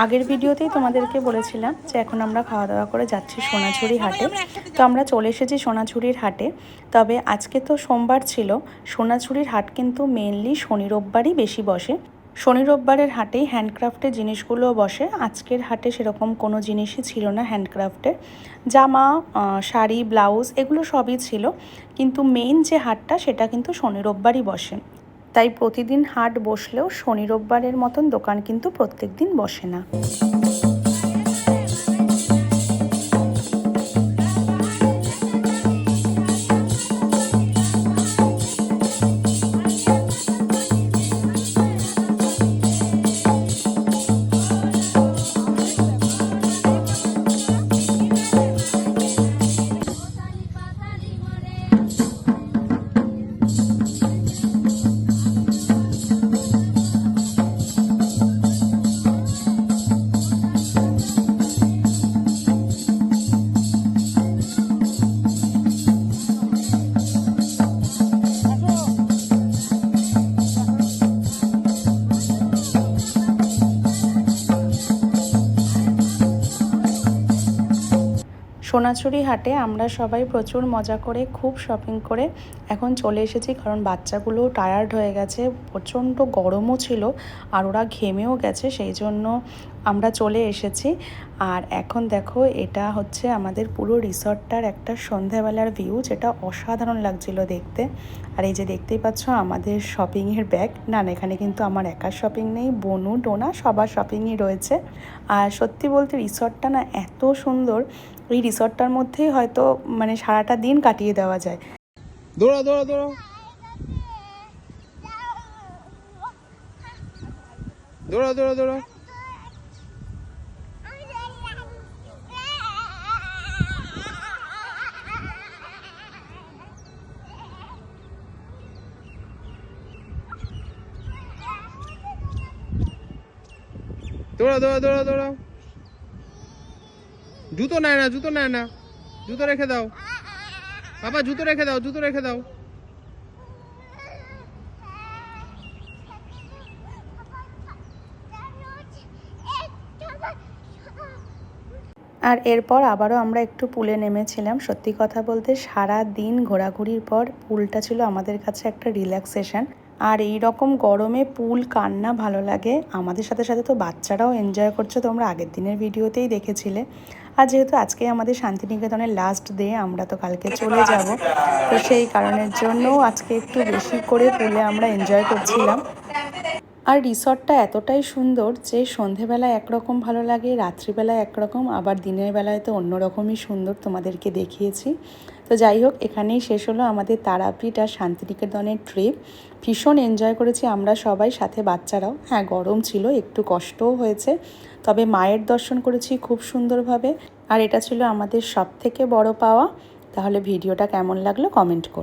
আগের ভিডিওতেই তোমাদেরকে বলেছিলাম যে এখন আমরা খাওয়া দাওয়া করে যাচ্ছি সোনাঝুরি হাটে। তো আমরা চলে এসেছি সোনাঝুরির হাটে। তবে আজকে তো সোমবার ছিল, সোনাঝুরির হাট কিন্তু মেনলি শনি রোববারই বেশি বসে। শনি রোববারের হাটেই হ্যান্ডক্রাফটের জিনিসগুলো বসে। আজকের হাটে সেরকম কোনো জিনিসই ছিল না হ্যান্ডক্রাফটের। জামা, শাড়ি, ব্লাউজ এগুলো সবই ছিল, কিন্তু মেইন যে হাটটা সেটা কিন্তু শনি রোববারই বসে। তাই প্রতিদিন হাট বসলেও শনি রোববারের মতন দোকান কিন্তু প্রত্যেক দিন বসে না। সোনাঝুরি হাটে আমরা সবাই প্রচুর মজা করে খুব শপিং করে এখন চলে এসেছি, কারণ বাচ্চাগুলো টায়ার্ড হয়ে গেছে, প্রচণ্ড গরমও ছিল আর ওরা ঘেমেও গেছে, সেই জন্য আমরা চলে এসেছি। আর এখন দেখো, এটা হচ্ছে আমাদের পুরো রিসর্টটার একটা সন্ধ্যাবেলার ভিউ, যেটা অসাধারণ লাগছিল দেখতে। আর এই যে দেখতেই পাচ্ছ আমাদের শপিংয়ের ব্যাগ। না, এখানে কিন্তু আমার একার শপিং নেই, বনু টোনা সবার শপিংই রয়েছে। আর সত্যি বলতে রিসর্টটা না এত সুন্দর, এই রিসর্টটার মধ্যেই হয়তো মানে সারাটা দিন কাটিয়ে দেওয়া যায়। দৌড়াও দৌড়াও দৌড়াও দৌড়াও দৌড়াও দৌড়াও দৌড়াও দৌড়াও দৌড়াও দৌড়াও। জুতো নেয় না, জুতো নেয় না, জুতো রেখে দাও বাবা, জুতো রেখে দাও, জুতো রেখে দাও। আর এরপর আবারও আমরা একটু পুলে নেমেছিলাম। সত্যি কথা বলতে সারা দিন ঘোরাঘুরির পর পুলটা ছিল আমাদের কাছে একটা রিল্যাক্সেশন। আর এই রকম গরমে পুল কার না ভালো লাগে, আমাদের সাথে সাথে তো বাচ্চারাও এনজয় করছে, তোমরা আগের দিনের ভিডিওতেই দেখেছিলে। আর যেহেতু আজকে আমাদের শান্তিনিকেতনের লাস্ট ডে, আমরা তো কালকে চলে যাব, তো সেই কারণের জন্য আজকে একটু বেশি করে পুলে আমরা এনজয় করছিলাম। আর রিসর্টটা এতটাই সুন্দর যে সন্ধেবেলায় একরকম ভালো লাগে, রাত্রিবেলায় একরকম, আবার দিনের বেলায় তো অন্যরকমই সুন্দর, তোমাদেরকে দেখিয়েছি। তো যাই হোক, এখানেই শেষ হলো আমাদের তারাপীঠ আর শান্তিনিকেতনের ট্রিপ। ভীষণ এনজয় করেছি আমরা সবাই, সাথে বাচ্চারাও। হ্যাঁ, গরম ছিল, একটু কষ্টও হয়েছে, তবে মায়ের দর্শন করেছি খুব সুন্দরভাবে, আর এটা ছিল আমাদের সবথেকে বড় পাওয়া। তাহলে ভিডিওটা কেমন লাগলো কমেন্ট করো।